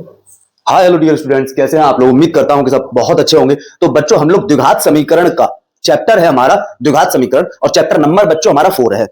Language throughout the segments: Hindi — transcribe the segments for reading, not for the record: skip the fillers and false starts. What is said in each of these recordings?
हाय हेलो डियर स्टूडेंट्स, कैसे हैं आप लोग। उम्मीद करता हूं कि सब बहुत अच्छे होंगे। तो बच्चों, हम लोग द्विघात समीकरण का चैप्टर है हमारा द्विघात समीकरण, और चैप्टर नंबर बच्चों हमारा 4 है,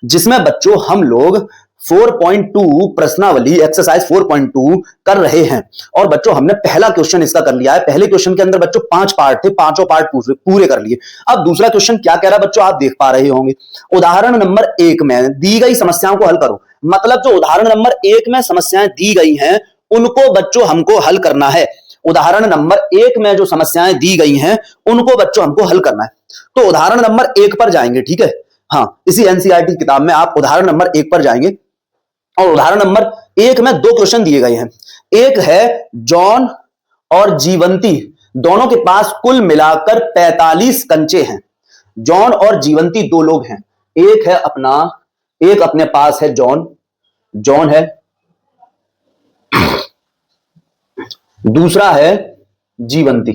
जिसमें बच्चों हम लोग 4.2 प्रश्नावली एक्सरसाइज 4.2 कर रहे हैं। और बच्चों हमने पहला क्वेश्चन इसका कर लिया है। पहले क्वेश्चन के अंदर बच्चों 5 पार्ट थे, पांचों पार्ट पूरे कर लिए। अब दूसरा क्वेश्चन क्या कह रहा है बच्चों, आप देख पा रहे होंगे। उदाहरण नंबर 1 में दी गई समस्याओं को हल करो। मतलब जो उदाहरण नंबर 1 में समस्याएं दी गई हैं उनको बच्चों हमको हल करना है। उदाहरण नंबर 1 में जो समस्याएं दी गई हैं उनको बच्चों हमको हल करना है। तो उदाहरण नंबर 1 पर जाएंगे, ठीक है। हाँ, इसी एनसीईआरटी किताब में आप उदाहरण नंबर 1 पर जाएंगे और उदाहरण नंबर 1 में 2 क्वेश्चन दिए गए हैं। एक है जॉन और जीवंती, दोनों के पास कुल मिलाकर 45 कंचे हैं। जॉन और जीवंती 2 लोग हैं। एक अपने पास है जॉन है, दूसरा है जीवंती।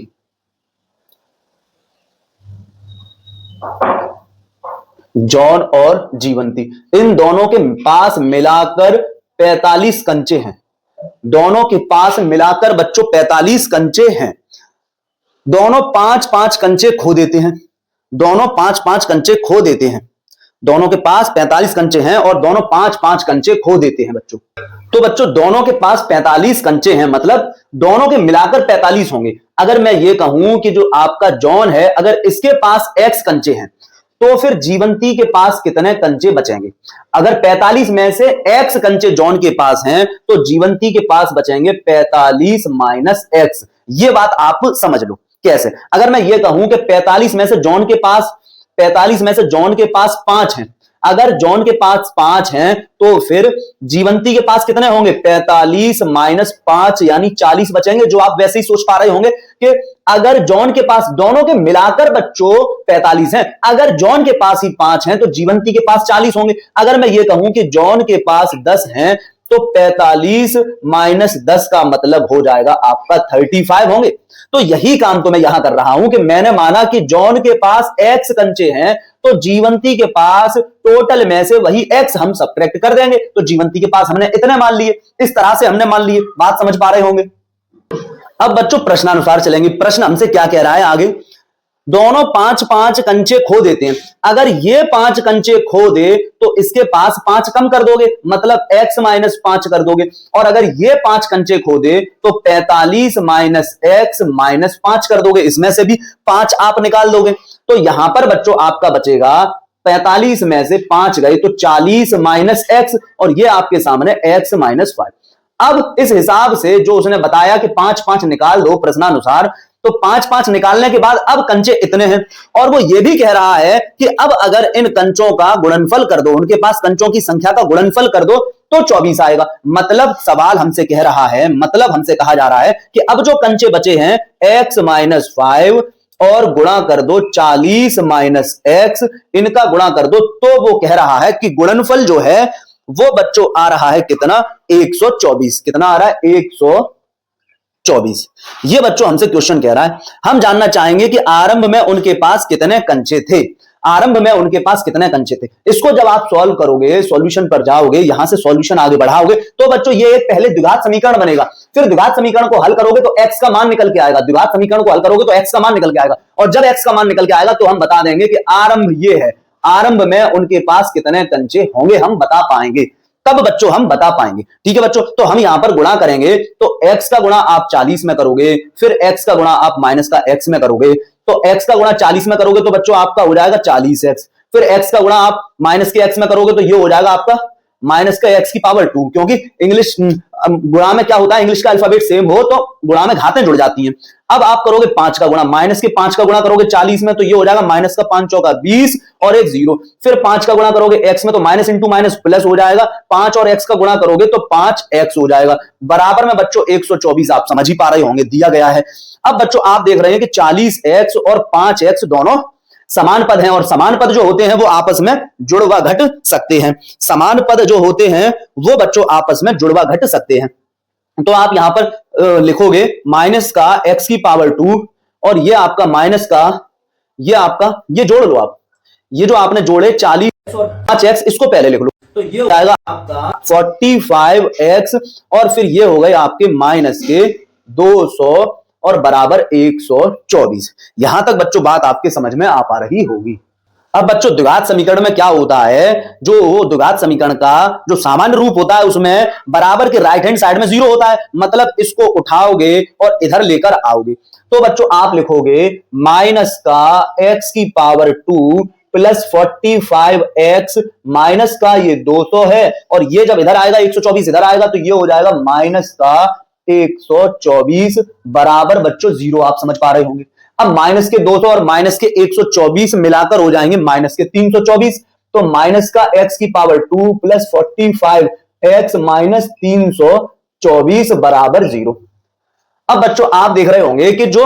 जॉन और जीवंती, इन दोनों के पास मिलाकर 45 कंचे हैं। दोनों के पास मिलाकर बच्चों 45 कंचे हैं। दोनों 5-5 कंचे खो देते हैं। दोनों 5-5 कंचे खो देते हैं। दोनों के पास 45 कंचे हैं और दोनों 5-5 कंचे खो देते हैं बच्चों। तो बच्चों दोनों के पास 45 कंचे हैं, मतलब दोनों के मिलाकर 45 होंगे। अगर मैं ये कहूं कि जो आपका जॉन है, अगर इसके पास x कंचे हैं तो फिर जीवंती के पास कितने कंचे बचेंगे। अगर 45 में से x कंचे जॉन के पास हैं तो जीवंती के पास बचेंगे 45 माइनस x। ये बात आप समझ लो कैसे। अगर मैं ये कहूं कि 45 में से जॉन के पास 5 हैं, अगर जॉन के पास 5 हैं तो फिर जीवंती के पास कितने होंगे, 45 माइनस 5 यानी 40 बचेंगे। जो आप वैसे ही सोच पा रहे होंगे कि अगर जॉन के पास दोनों के मिलाकर बच्चों 45 हैं, अगर जॉन के पास ही 5 हैं तो जीवंती के पास 40 होंगे। अगर मैं ये कहूं कि जॉन के पास 10 हैं तो 45 माइनस 10 का मतलब हो जाएगा आपका 35 होंगे। तो यही काम तो मैं यहां कर रहा हूं कि मैंने माना कि जॉन के पास x कंचे हैं तो जीवंती के पास टोटल में से वही x हम सब्ट्रैक्ट कर देंगे। तो जीवंती के पास हमने इतने मान लिए, इस तरह से हमने मान लिए। बात समझ पा रहे होंगे। अब बच्चों प्रश्नानुसार चलेंगे। प्रश्न हमसे क्या कह रहा है आगे, दोनों 5-5 कंचे खो देते हैं। अगर ये 5 कंचे खो दे तो इसके पास 5 कम कर दोगे, मतलब x माइनस 5 कर दोगे। और अगर ये 5 कंचे खो दे तो 45 माइनस x माइनस 5 कर दोगे। इसमें से भी 5 आप निकाल दोगे। तो यहां पर बच्चों आपका बचेगा 45 में से 5 गए तो 40 माइनस x, और ये आपके सामने x माइनस 5। अब इस हिसाब से जो उसने बताया कि 5-5 निकाल दो प्रश्नानुसार, तो 5-5 निकालने के बाद अब कंचे इतने हैं। और वो ये भी कह रहा है कि अब अगर इन कंचों का गुणनफल कर दो, उनके पास कंचों की संख्या का गुणनफल कर दो तो 24 आएगा। मतलब सवाल हमसे कह रहा है, मतलब हमसे कहा जा रहा है कि अब जो कंचे बचे हैं x माइनस 5 और गुणा कर दो 40 माइनस x, इनका गुणा कर दो। तो वो कह रहा है कि गुणनफल जो है वो बच्चों आ रहा है कितना, 124। कितना आ रहा है, 124। ये बच्चों हमसे क्वेश्चन कह रहा है। हम जानना चाहेंगे कि आरंभ में उनके पास कितने कंचे थे। आरंभ में उनके पास कितने कंचे थे। इसको जब आप सॉल्व करोगे, सॉल्यूशन पर जाओगे, यहां से सॉल्यूशन आगे बढ़ाओगे तो बच्चों ये एक पहले द्विघात समीकरण बनेगा। फिर द्विघात समीकरण को हल करोगे तो x का मान निकल के आएगा। द्विघात समीकरण को हल करोगे तो x का मान निकल के आएगा, और जब x का मान निकल के आएगा तो हम बता देंगे कि आरंभ ये है, आरंभ में उनके पास कितने कंचे होंगे हम बता पाएंगे। तब बच्चों हम बता पाएंगे। ठीक है बच्चों, तो हम यहां पर गुणा करेंगे तो x का गुणा आप 40 में करोगे, फिर x का गुणा आप माइनस का x में करोगे। तो x का गुणा 40 में करोगे तो बच्चों आपका हो जाएगा 40x, फिर x का गुणा आप माइनस के x में करोगे तो ये हो जाएगा आपका माइनस का x की पावर 2। क्योंकि इंग्लिश गुणा में क्या होता है, इंग्लिश का अल्फाबेट सेम हो तो गुणा में घातें जुड़ जाती हैं। अब आप करोगे 5 का गुणा, माइनस के 5 का गुणा करोगे 40 में तो ये हो जाएगा माइनस का 5 चौका 20 और एक 0। फिर 5 का गुणा करोगे x में तो माइनस इंटू माइनस प्लस हो जाएगा। 5 और x का गुणा करोगे तो 5x हो जाएगा। बराबर में बच्चों 124। आप समझ ही पा रहे होंगे, दिया गया है। अब बच्चों आप देख रहे हैं कि 40x और 5x दोनों समान पद हैं, और समान पद जो होते हैं वो आपस में जुड़ व घट सकते हैं। समान पद जो होते हैं वो बच्चों आपस में जुड़ व घट सकते हैं। तो आप यहां पर लिखोगे माइनस का x की पावर 2 और ये आपका माइनस का ये आपका ये जोड़ लो आप। ये जो आपने जोड़े 40 और 5x, इसको पहले लिख लो। तो ये हो जाएगा आपका 45x और फिर ये हो गए आपके माइनस के 200 और बराबर 124। यहां तक बच्चों बात आपके समझ में आ पा रही होगी। अब बच्चों द्विघात समीकरण में क्या होता है, जो द्विघात समीकरण का जो सामान्य रूप होता है उसमें बराबर के राइट हैंड साइड में 0 होता है, मतलब इसको उठाओगे और इधर लेकर आओगे तो बच्चों आप लिखोगे माइनस का x की पावर 2 प्लस 45x माइनस का ये 200 है और ये जब इधर आएगा 124 इधर आएगा तो ये हो जाएगा माइनस का 124 बराबर बच्चों 0। आप समझ पा रहे होंगे। अब माइनस के 200 और माइनस के 124 मिलाकर हो जाएंगे माइनस के 324, तो माइनस का x की पावर 2 प्लस 45x माइनस 324 बराबर 0। अब बच्चों आप देख रहे होंगे कि जो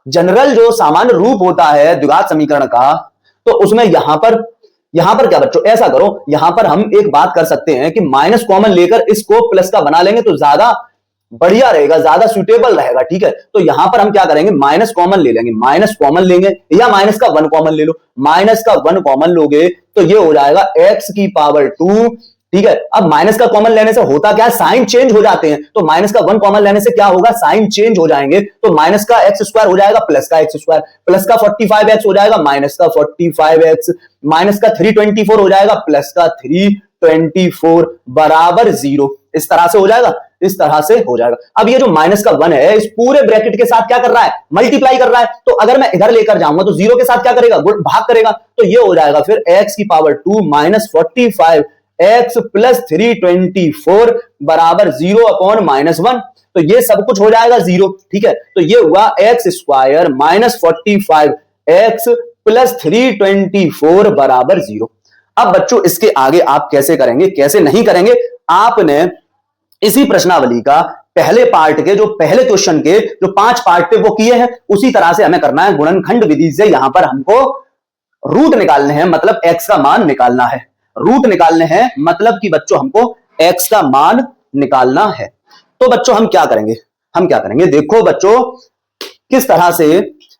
जनरल जो सामान्य रूप होता है द्विघात समीकरण का, तो उसमें यहां पर क्या बच्चों, ऐसा करो यहां पर हम एक बात कर सकते हैं कि माइनस कॉमन लेकर इसको प्लस का बना लेंगे तो ज्यादा बढ़िया रहेगा, ज्यादा सुटेबल रहेगा। ठीक है, तो यहां पर हम क्या करेंगे, माइनस कॉमन ले लेंगे, माइनस कॉमन लेंगे या माइनस का 1 कॉमन ले लो। माइनस का 1 कॉमन लोगे तो ये हो जाएगा x की पावर 2। ठीक है, अब माइनस का कॉमन लेने से होता क्या है, साइन चेंज हो जाते हैं, तो माइनस का 1 कॉमन लेने से क्या होगा, साइन चेंज हो जाएंगे, तो माइनस का एक्स स्क्वायर हो जाएगा प्लस का एक्स स्क्वायर, प्लस का 45x हो जाएगा माइनस का 45x, माइनस का 324 हो जाएगा प्लस का 324 बराबर 0। इस तरह से हो जाएगा, इस तरह से हो जाएगा। अब ये जो माइनस का 1 है इस पूरे ब्रैकेट के साथ क्या कर रहा है, मल्टीप्लाई कर रहा है, तो अगर मैं इधर लेकर जाऊंगा तो 0 के साथ क्या करेगा, भाग करेगा, तो ये हो जाएगा फिर x की पावर 2 माइनस 45x प्लस 324 बराबर 0 अपॉन माइनस 1, तो ये सब कुछ हो जाएगा 0। ठीक है, तो ये हुआ x square minus 45x plus 324 बराबर 0। अब बच्चों इसके आगे आप कैसे करेंगे, कैसे नहीं करेंगे, आपने इसी प्रश्नावली का पहले पार्ट के जो पहले क्वेश्चन के जो 5 पार्ट थे वो किए हैं, उसी तरह से हमें करना है। गुणनखंड विधि से यहां पर हमको रूट निकालने हैं, मतलब x का मान निकालना है, रूट निकालने हैं मतलब कि बच्चों हमको x का मान निकालना है। तो बच्चों हम क्या करेंगे, देखो बच्चों किस तरह से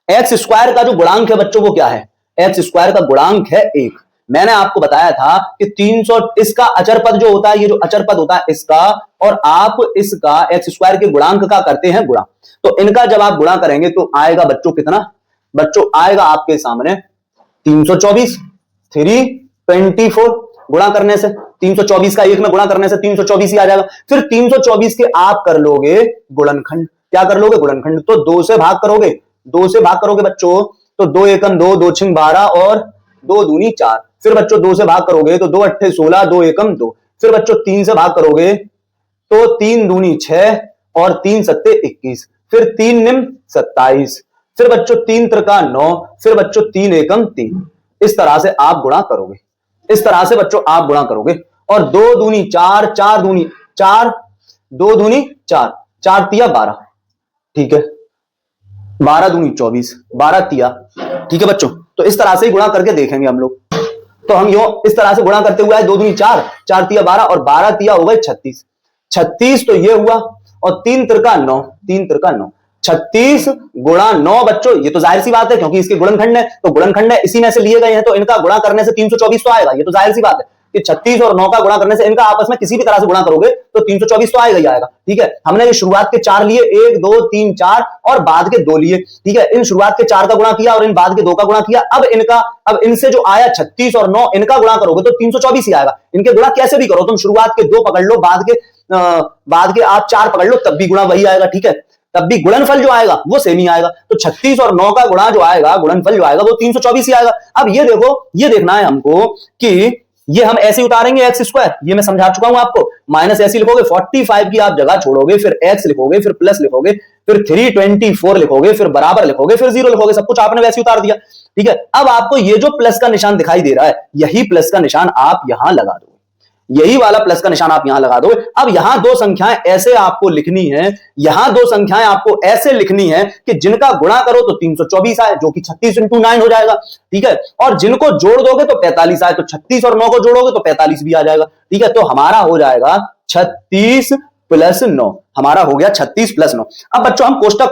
एक्स स्क्वायर का जो गुणांक है बच्चों वो क्या है, एक्स स्क्वायर का गुणांक है 1। मैंने आपको बताया था कि 300 इसका अचर पद जो होता है, ये जो अचर पद होता है इसका, और आप इसका एक्स स्क्वायर के गुणांक का करते हैं गुणा, तो इनका जब आप गुणा करेंगे तो आएगा बच्चों कितना, बच्चों आएगा आपके सामने 324 324 गुणा करने से 324 का 1 में गुणा करने से 324 ही आ जाएगा। फिर 324 के आप कर लोगे गुणनखंड, क्या कर लोगे गुणनखंड, तो 2 से भाग करोगे, 2 से भाग करोगे बच्चों, तो 2 एकम 2 2 छिंग 12 और 2 दूनी 4। फिर बच्चों 2 से भाग करोगे तो 2 अट्ठे 16 2 एकम 2। फिर बच्चों 3 से भाग करोगे तो 3 दूनी 6 और 3 सत्ते 21। फिर 3 निम 27। फिर बच्चों 3 त्रिका 9। फिर बच्चों 3 एकम 3। इस तरह से आप गुणा करोगे, इस तरह से बच्चों आप गुणा करोगे, और 2 दूनी 4 4 दूनी 4 2 दूनी 4 4 तिया 12। ठीक है, 12 दूनी 24 12 तिया। ठीक है बच्चों, तो इस तरह से ही गुणा करके देखेंगे हम लोग। तो हम यो इस तरह से गुणा करते हुए 2 दूनी 4 4 तिया 12 और 12 तिया हो गए 36 36, तो ये हुआ, और 3 त्रिका 9 3 त्रिका 9 36 गुणा 9 बच्चों, ये तो जाहिर सी बात है क्योंकि इसके गुणनखंड है, तो गुणनखंड है इसी में से लिए गए हैं, तो इनका गुणा करने से 324 तो आएगा, ये तो जाहिर सी बात है कि 36 और 9 का गुणा करने से इनका आपस में किसी भी तरह से गुणा करोगे तो 324 तो आएगा ही आएगा। ठीक है, हमने ये शुरुआत के 4 लिए 1 2 3 4 और बाद के 2 लिए। ठीक है, इन शुरुआत के 4 का गुणा किया और इन बाद के 2 का गुणा किया। अब इनसे जो आया 36 और 9 इनका गुणा करोगे तो 324 ही आएगा। इनके गुणा कैसे भी करो, तुम शुरुआत के 2 पकड़ लो, बाद के आप 4 पकड़ लो, तब भी गुणा वही आएगा। ठीक है, तब भी गुणनफल जो आएगा वो सेम ही आएगा। तो 36 और 9 का गुणा जो आएगा, गुणनफल जो आएगा वो 324 ही आएगा। अब ये देखो, ये देखना है हमको कि ये हम ऐसे उतारेंगे एक्स स्क्वायर, ये मैं समझा चुका हूं आपको, माइनस ऐसे लिखोगे, 45 की आप जगह छोड़ोगे, फिर एक्स लिखोगे, फिर प्लस लिखोगे, फिर 324 लिखोगे, फिर बराबर लिखोगे, फिर 0 लिखोगे, सब कुछ आपने वैसे उतार दिया। ठीक है, अब आपको ये जो प्लस का निशान दिखाई दे रहा है, यही प्लस का निशान आप यहां लगा दो, यही वाला प्लस का निशान आप यहां लगा दो। अब यहां 2 संख्याएं ऐसे आपको लिखनी है, यहां 2 संख्याएं आपको ऐसे लिखनी है कि जिनका गुणा करो तो 324 आए, जो कि 36 × 9 हो जाएगा। ठीक है, और जिनको जोड़ दोगे तो 45 आए, तो 36 और 9 को जोड़ोगे तो 45 भी आ जाएगा। ठीक है, तो हमारा हो जाएगा 36 प्लस 9, हमारा हो गया 36 प्लस 9। अब बच्चों हम कोष्टक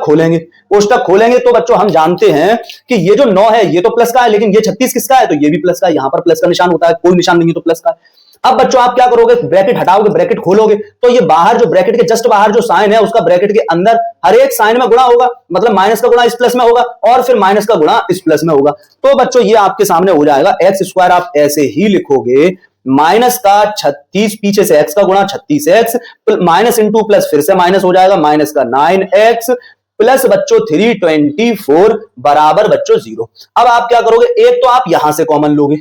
खोलेंगे तो बच्चों हम जानते हैं कि ये जो 9 है ये तो प्लस का है, लेकिन ये 36 किसका है, तो ये भी प्लस का है, यहां पर प्लस का निशान होता है, कोई निशान नहीं है तो प्लस का है। अब बच्चों आप क्या करोगे, ब्रैकेट हटाओगे, ब्रैकेट खोलोगे, तो ये बाहर जो ब्रैकेट के जस्ट बाहर जो साइन है उसका ब्रैकेट के अंदर हर एक साइन में गुणा होगा, मतलब माइनस का गुणा इस प्लस में होगा और फिर माइनस का गुणा इस प्लस में होगा। तो बच्चों ये आपके सामने हो जाएगा एक्स स्क्वायर, आप ऐसे ही लिखोगे, माइनस का 36 पीछे से एक्स का गुणा 36x माइनस इंटू प्लस फिर से माइनस हो जाएगा, माइनस का 9x प्लस बच्चों 324 बराबर बच्चों 0। अब आप क्या करोगे, एक तो आप यहां से कॉमन लोगे,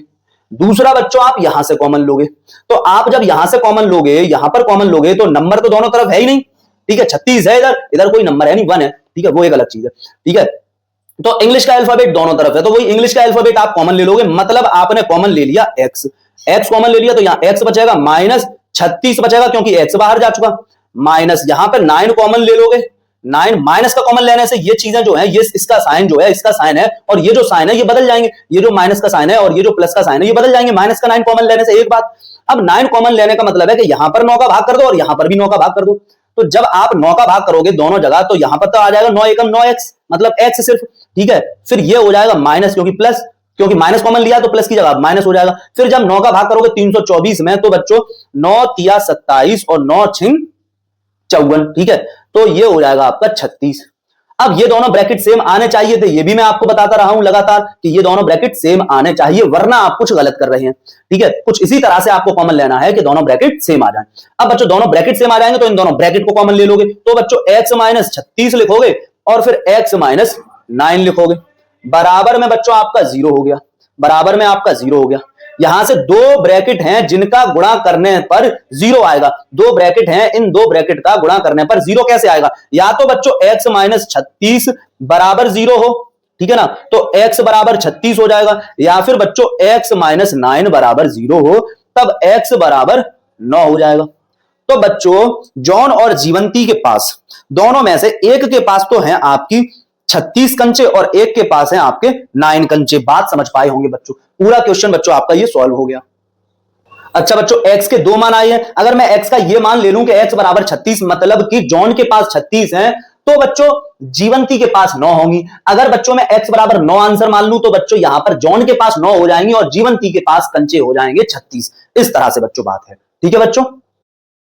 दूसरा बच्चों आप यहां से कॉमन लोगे। तो आप जब यहां से कॉमन लोगे, यहां पर कॉमन लोगे तो नंबर तो दोनों तरफ है ही नहीं, ठीक है, 36 है, इधर इधर कोई नंबर है नहीं, 1 है, ठीक है, वो एक अलग चीज है, ठीक है। तो इंग्लिश का अल्फाबेट दोनों तरफ है, तो वही इंग्लिश का अल्फाबेट आप कॉमन ले लोगे, मतलब आपने कॉमन ले लिया एक्स, एक्स कॉमन ले लिया तो यहां एक्स बचेगा, माइनस 36 बचेगा क्योंकि एक्स बाहर जा चुका, माइनस यहां पर 9 कॉमन ले लोगे, 9 माइनस का कॉमन लेने से ये चीजें जो है, ये इसका साइन जो है, इसका साइन है और ये जो साइन है ये बदल जाएंगे, ये जो माइनस का साइन है और ये जो प्लस का साइन है ये बदल जाएंगे, माइनस का 9 कॉमन लेने से। एक बात, अब 9 कॉमन लेने का मतलब है कि यहां पर 9 का भाग कर दो और यहां पर भी 9 का भाग कर दो, तो जब आप 9 का भाग करोगे दोनों जगह तो यहां पर तो आ जाएगा 9 एकम 9x, मतलब x सिर्फ, ठीक है, फिर ये हो जाएगा माइनस, क्योंकि प्लस, क्योंकि माइनस कॉमन लिया तो प्लस की जगह माइनस हो जाएगा। फिर जब 9 का भाग करोगे 324 में तो बच्चों 9 तिया 27 और 9 छिंग 54, ठीक है, तो ये हो जाएगा आपका 36। अब ये दोनों ब्रैकेट सेम आने चाहिए थे, ये भी मैं आपको बताता रहा हूं लगातार कि ये दोनों ब्रैकेट सेम आने चाहिए, वरना आप कुछ गलत कर रहे हैं, ठीक है। कुछ इसी तरह से आपको कॉमन लेना है कि दोनों ब्रैकेट सेम आ जाएं। अब बच्चों दोनों ब्रैकेट सेम आ जाएंगे तो इन दोनों ब्रैकेट को कॉमन ले लोगे, तो बच्चों x माइनस 36 लिखोगे और फिर x माइनस 9 लिखोगे, बराबर में बच्चों आपका 0 हो गया, बराबर में आपका 0 हो गया। यहां से दो ब्रैकेट हैं जिनका गुणा करने पर 0 आएगा, दो ब्रैकेट हैं, इन दो ब्रैकेट का गुणा करने पर 0 कैसे आएगा, या तो बच्चों x माइनस 36 बराबर 0 हो, ठीक है ना, तो x बराबर 36 हो जाएगा, या फिर बच्चों x माइनस 9 बराबर 0 हो, तब x बराबर 9 हो जाएगा। तो बच्चों जॉन और जीवंती के पास दोनों में से एक के पास तो है आपकी 36 कंचे और एक के पास है आपके 9 कंचे। बात समझ पाए होंगे बच्चों, पूरा क्वेश्चन बच्चों आपका ये सॉल्व हो गया। अच्छा बच्चों x के दो मान आए हैं, अगर मैं x का ये मान ले लूं कि x बराबर 36, मतलब कि जॉन के पास 36 है, तो बच्चों जीवंती के पास 9 होंगी। अगर बच्चों में x बराबर 9 आंसर मान लूं तो बच्चों यहां पर जॉन के पास 9 हो जाएंगे और जीवंती के पास कंचे हो जाएंगे 36। इस तरह से बच्चों बात है, ठीक है बच्चों।